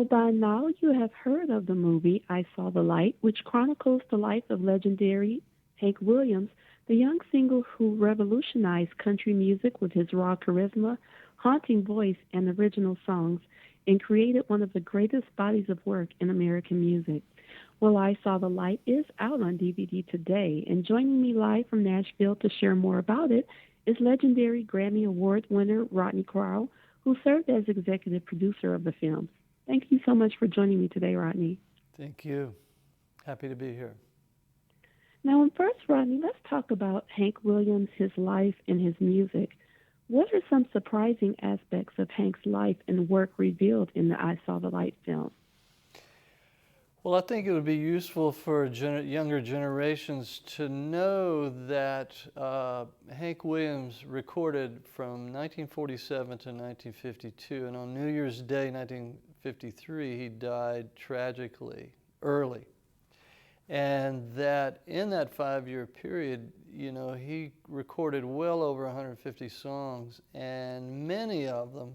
By now, you have heard of the movie I Saw the Light, which chronicles the life of legendary Hank Williams, the young singer who revolutionized country music with his raw charisma, haunting voice, and original songs, and created one of the greatest bodies of work in American music. Well, I Saw the Light is out on DVD today, and joining me live from Nashville to share more about it is legendary Grammy Award winner Rodney Crowell, who served as executive producer of the film. Thank you so much for joining me today, Rodney. Thank you. Happy to be here. Now, first, Rodney, let's talk about Hank Williams, his life, and his music. What are some surprising aspects of Hank's life and work revealed in the I Saw the Light film? Well, I think it would be useful for younger generations to know that Hank Williams recorded from 1947 to 1952, and on New Year's Day, 1953, he died tragically early. And that in that 5-year period, he recorded well over 150 songs, and many of them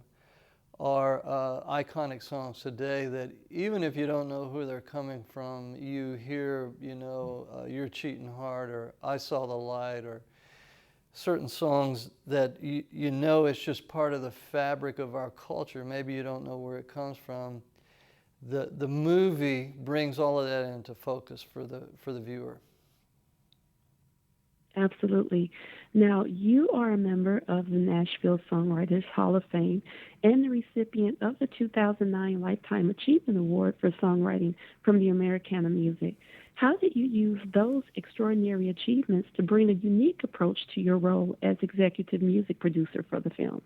are iconic songs today that even if you don't know who they're coming from, you hear, You're Cheating Hard or I Saw the Light or certain songs that you know it's just part of the fabric of our culture. Maybe you don't know where it comes from. The movie brings all of that into focus for the viewer. Absolutely. Now, you are a member of the Nashville Songwriters Hall of Fame and the recipient of the 2009 Lifetime Achievement Award for Songwriting from the Americana Music. How did you use those extraordinary achievements to bring a unique approach to your role as executive music producer for the film?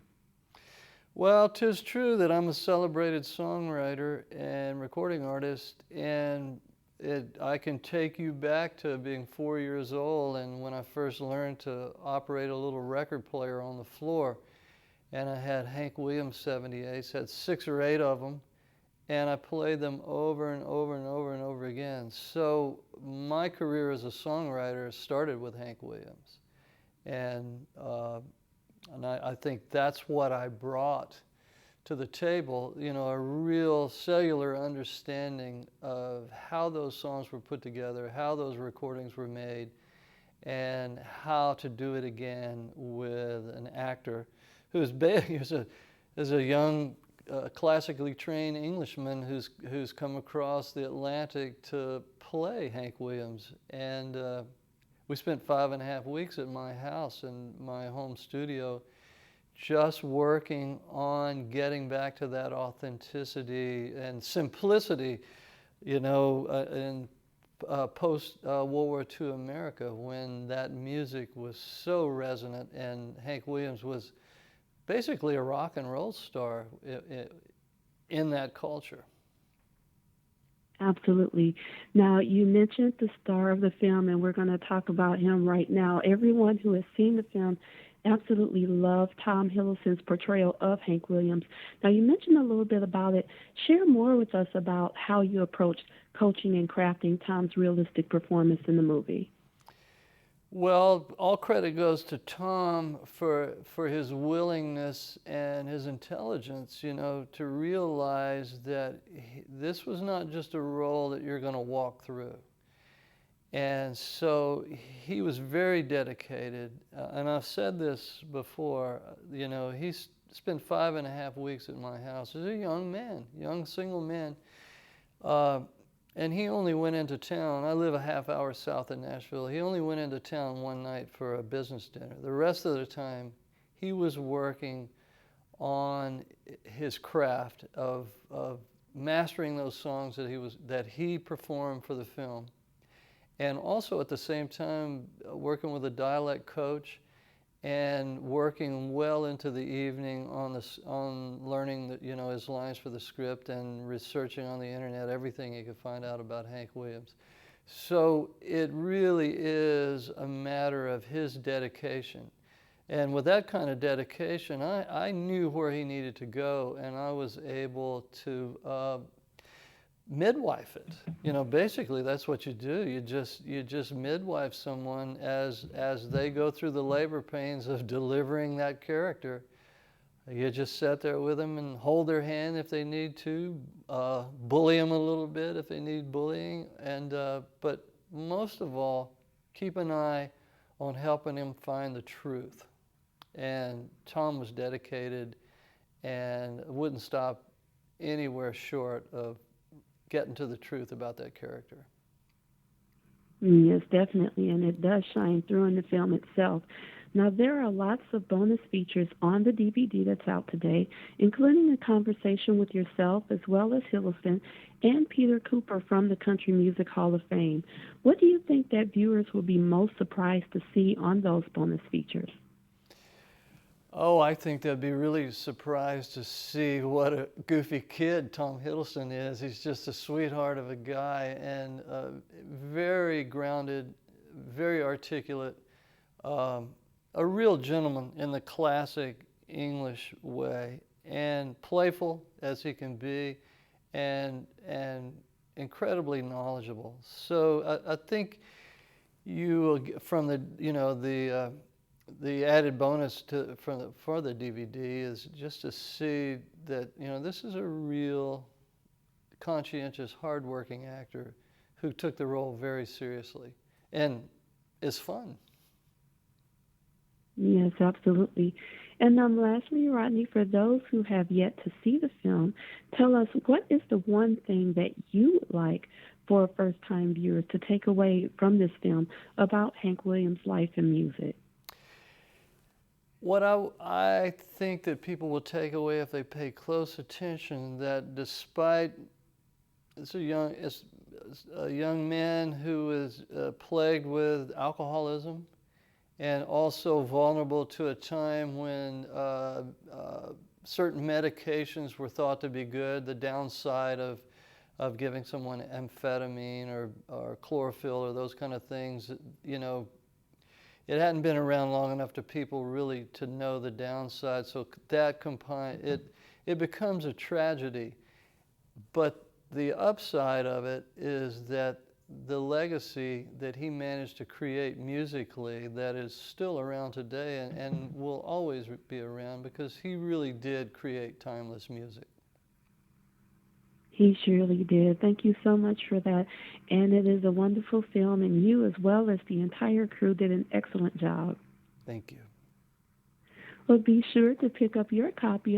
Well, 'tis true that I'm a celebrated songwriter and recording artist, and I can take you back to being 4 years old and when I first learned to operate a little record player on the floor. And I had Hank Williams 78s, had 6 or 8 of them, and I played them over and over and over and over again. So my career as a songwriter started with Hank Williams. And, I think that's what I brought to the table, a real cellular understanding of how those songs were put together, how those recordings were made, and how to do it again with an actor who's is a young, classically trained Englishman who's come across the Atlantic to play Hank Williams. And we spent 5.5 weeks at my house in my home studio just working on getting back to that authenticity and simplicity, in post-World War II America when that music was so resonant and Hank Williams was basically a rock and roll star in that culture. Absolutely. Now, you mentioned the star of the film, and we're going to talk about him right now. Everyone who has seen the film absolutely loved Tom Hiddleston's portrayal of Hank Williams. Now, you mentioned a little bit about it. Share more with us about how you approached coaching and crafting Tom's realistic performance in the movie. Well, all credit goes to Tom for his willingness and his intelligence, to realize that this was not just a role that you're going to walk through. And so he was very dedicated. And I've said this before, he spent 5.5 weeks at my house as a young man, young single man. And he only went into town. I live a half hour south of Nashville. He only went into town one night for a business dinner. The rest of the time, he was working on his craft of mastering those songs that he performed for the film, and also at the same time working with a dialect coach and working well into the evening on learning his lines for the script and researching on the internet everything he could find out about Hank Williams. So it really is a matter of his dedication. And with that kind of dedication, I knew where he needed to go, and I was able to midwife it. Basically that's what you do. You just midwife someone as they go through the labor pains of delivering that character. You just sit there with them and hold their hand if they need to, bully them a little bit if they need bullying, and but most of all, keep an eye on helping him find the truth. And Tom was dedicated and wouldn't stop anywhere short of getting to the truth about that character. Yes, definitely, and it does shine through in the film itself. Now, there are lots of bonus features on the DVD that's out today, including a conversation with yourself as well as Hiddleston and Peter Cooper from the Country Music Hall of Fame. What do you think that viewers will be most surprised to see on those bonus features? Oh, I think they'd be really surprised to see what a goofy kid Tom Hiddleston is. He's just a sweetheart of a guy and very grounded, very articulate, a real gentleman in the classic English way, and playful as he can be, and incredibly knowledgeable. So I think you will get from the added bonus for the DVD is just to see that this is a real conscientious, hardworking actor who took the role very seriously and is fun. Yes, absolutely. And lastly, Rodney, for those who have yet to see the film, tell us what is the one thing that you would like for a first-time viewer to take away from this film about Hank Williams' life and music? What I think that people will take away if they pay close attention, that despite it's a young man who is plagued with alcoholism and also vulnerable to a time when certain medications were thought to be good, the downside of giving someone amphetamine or chlorophyll or those kind of things, it hadn't been around long enough to people really to know the downside. So that it becomes a tragedy. But the upside of it is that the legacy that he managed to create musically that is still around today and will always be around because he really did create timeless music. He surely did. Thank you so much for that. And it is a wonderful film, and you as well as the entire crew did an excellent job. Thank you. Well, be sure to pick up your copy